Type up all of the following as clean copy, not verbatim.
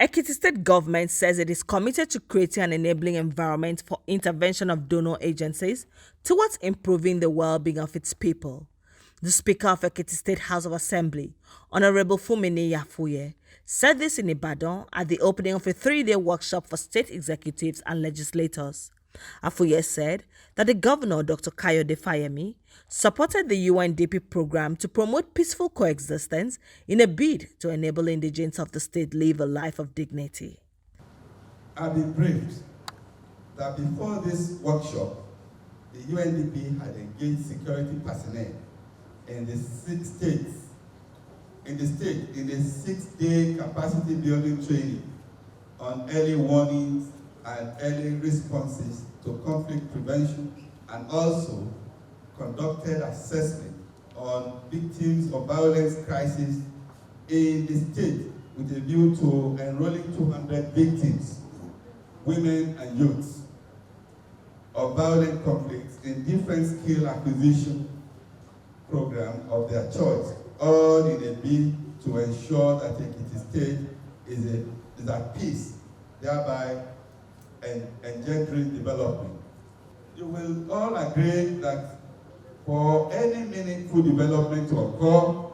Ekiti State Government says it is committed to creating an enabling environment for intervention of donor agencies towards improving the well-being of its people. The Speaker of Ekiti State House of Assembly, Honorable Fumini Yafuye, said this in Ibadan at the opening of a 3-day workshop for state executives and legislators. Afuye said that the governor, Dr. Kayode Fayemi, supported the UNDP program to promote peaceful coexistence in a bid to enable indigents of the state live a life of dignity. I've been briefed that before this workshop, the UNDP had engaged security personnel in the 6-day capacity building training on early warnings and early responses to conflict prevention, and also conducted assessment on victims of violence crisis in the state with a view to enrolling 200 victims, women and youths, of violent conflicts in different skill acquisition program of their choice, all in a bid to ensure that Ekiti State is at peace, thereby engendering development. You will all agree that for any meaningful development to occur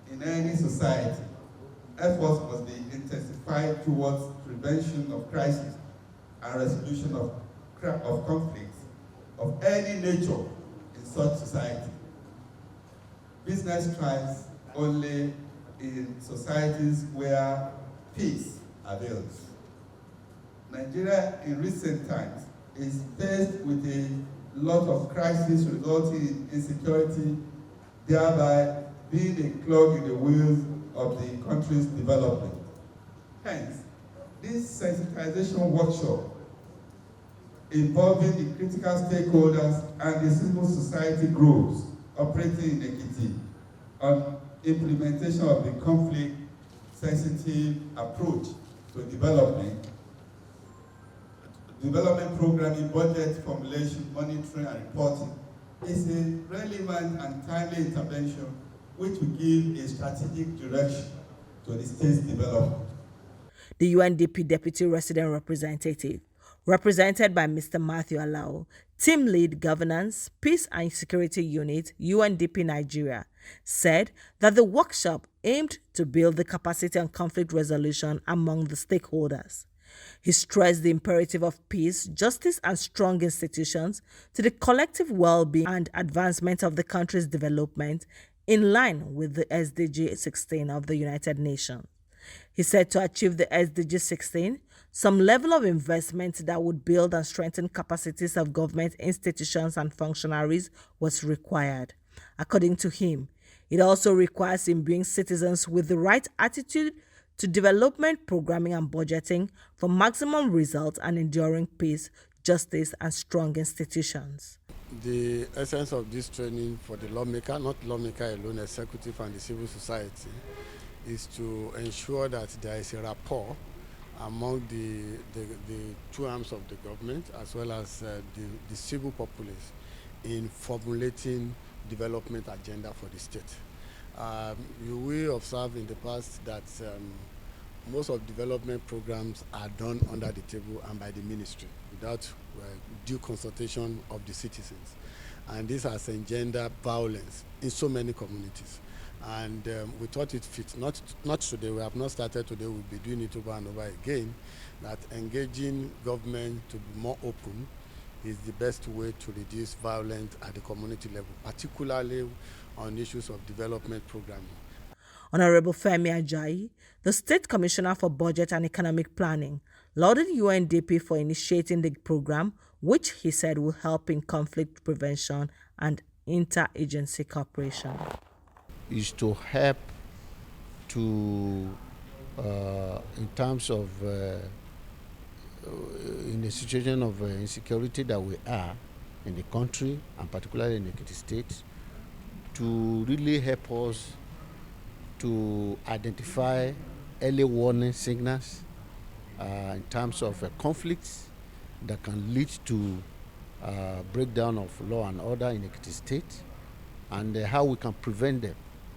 in any society, efforts must be intensified towards prevention of crisis and resolution of conflicts of any nature in such society. Business thrives only in societies where peace avails. Nigeria in recent times is faced with a lot of crises resulting in insecurity, thereby being a clog in the wheels of the country's development. Hence, this sensitization workshop involving the critical stakeholders and the civil society groups operating in Ekiti on implementation of the conflict-sensitive approach to development programming, budget formulation, monitoring and reporting is a relevant and timely intervention which will give a strategic direction to the state's development. The UNDP Deputy Resident Representative, represented by Mr. Matthew Alao, Team Lead Governance, Peace and Security Unit, UNDP Nigeria, said that the workshop aimed to build the capacity on conflict resolution among the stakeholders. He stressed the imperative of peace, justice, and strong institutions to the collective well-being and advancement of the country's development in line with the SDG 16 of the United Nations. He said to achieve the SDG 16, some level of investment that would build and strengthen capacities of government institutions and functionaries was required. According to him, it also requires imbuing citizens with the right attitude to development, programming and budgeting for maximum results and enduring peace, justice and strong institutions. The essence of this training for the lawmaker, not lawmaker alone, executive and the civil society, is to ensure that there is a rapport among the two arms of the government as well as the civil populace in formulating development agenda for the state. You will observe in the past that most of development programs are done under the table and by the ministry without due consultation of the citizens. And this has engendered violence in so many communities. And we thought it fit, not today, we have not started today, we'll be doing it over and over again, that engaging government to be more open is the best way to reduce violence at the community level, particularly on issues of development programming. Honorable Femi Ajayi, the State Commissioner for Budget and Economic Planning, lauded UNDP for initiating the program, which he said will help in conflict prevention and interagency cooperation. Is to help to, in terms of, in the situation of insecurity that we are in the country, and particularly in Ekiti State, to really help us to identify early warning signals in terms of conflicts that can lead to breakdown of law and order in Ekiti State, and how we can prevent them.